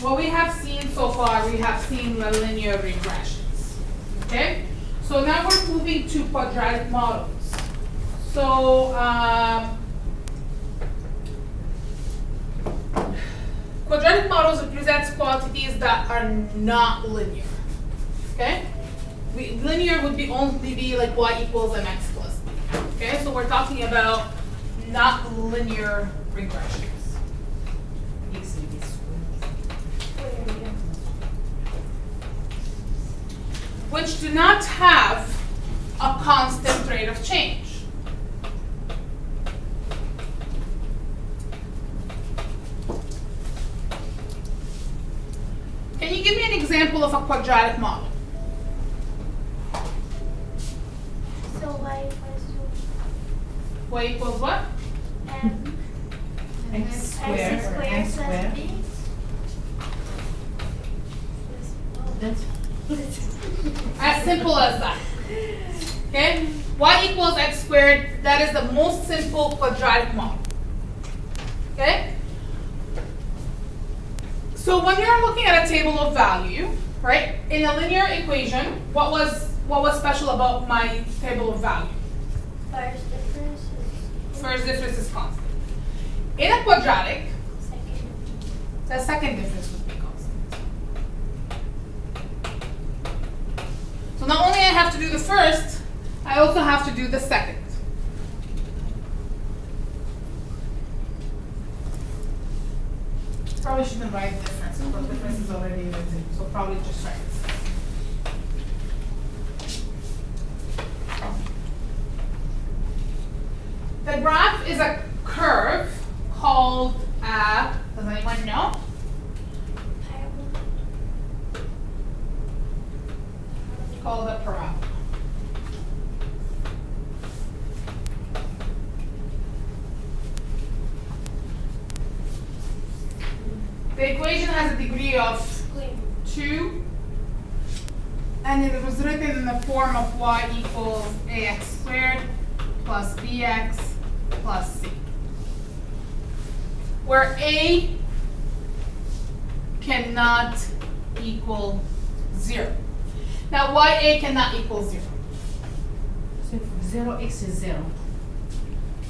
what we have seen so far, we have seen the linear regressions. Okay? So now we're moving to quadratic models. So quadratic models represents quantities that are not linear. Okay? Linear would only be like y equals mx plus b. Okay? So we're talking about not linear regressions. Which do not have a constant rate of change. Can you give me an example of a quadratic model? So y equals Y equals what? x squared or x squared. b. That's As simple as that. Okay? Y equals x squared, that is the most simple quadratic model. Okay? So when you're looking at a table of value, right? In a linear equation, what was special about my table of value? First difference is First difference is constant. In a quadratic, second. the second difference would be constant. So not only I have to do the first, I also have to do the second. Probably shouldn't write difference because difference is already written, so probably just write this. The graph is a curve called does anyone know? Called a parabola. The equation has a degree of 2, and it was written in the form of y equals ax squared plus bx plus c, where a cannot equal 0. Now, why a cannot equal 0? so 0x is 0.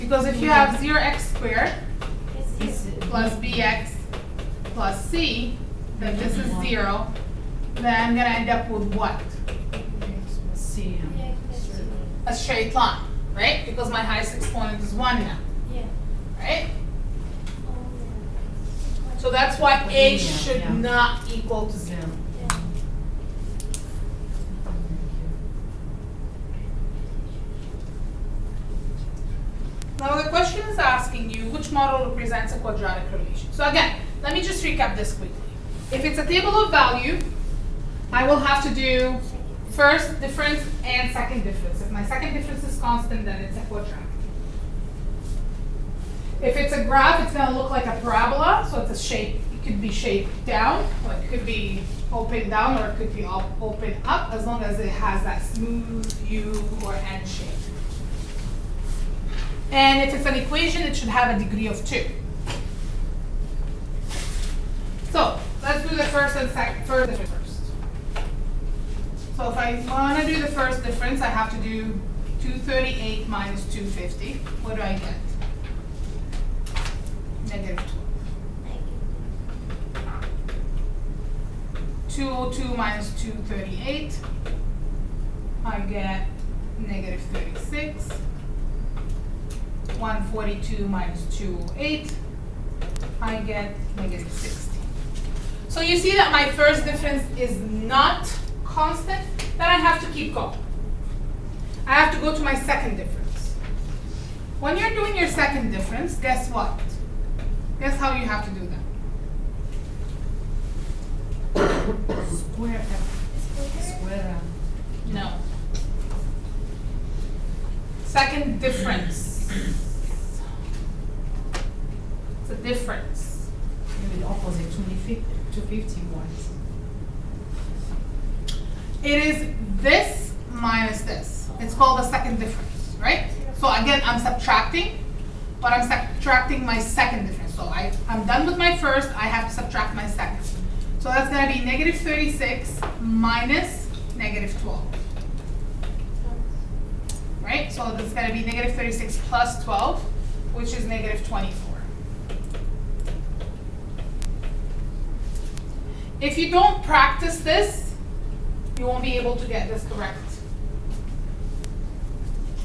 Because if you have 0x squared It's plus bx plus c, then this is 0, then I'm going to end up with what? C. A straight line, right? Because my highest exponent is 1 now, Yeah. right? So that's why a Yeah, should yeah. not equal to 0. Now the question is asking you which model represents a quadratic relation. So again, let me just recap this quickly. If it's a table of value, I will have to do first difference and second difference. If my second difference is constant, then it's a quadratic. If it's a graph, it's going to look like a parabola, so it's a shape. It could be shaped down, or it could be open down, or it could be open up, as long as it has that smooth U or N shape. And if it's an equation, it should have a degree of 2. So let's do the first and first difference first. So if I want to do the first difference, I have to do 238 minus 250. What do I get? Negative 12. 202 minus 238. I get negative 36. 142 minus 208. I get negative 60. So you see that my first difference is not constant, then I have to keep going. I have to go to my second difference. When you're doing your second difference, guess what? Guess how you have to do that? Square F. Square F. No. Second difference. It's a difference. Maybe the opposite, 250 ones. It is this minus this. It's called a second difference, right? So again, I'm subtracting, but I'm subtracting my second difference. So I'm done with my first, I have to subtract my second. that's gonna be negative 36 minus negative 12. Right? So this is gonna be negative 36 plus 12, which is negative 24. If you don't practice this, you won't be able to get this correct.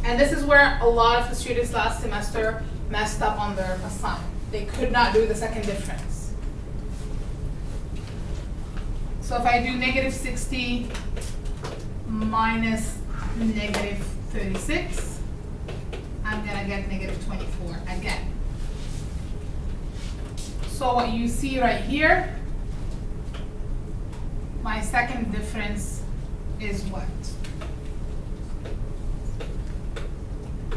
And this is where a lot of the students last semester messed up on their assignment. They could not do the second difference. So if I do negative 60 minus negative 36, I'm gonna get negative 24 again. So what you see right here, my second difference is what?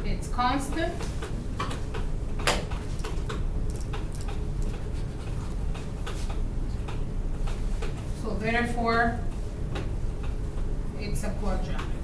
It's constant. So therefore, it's a quadratic.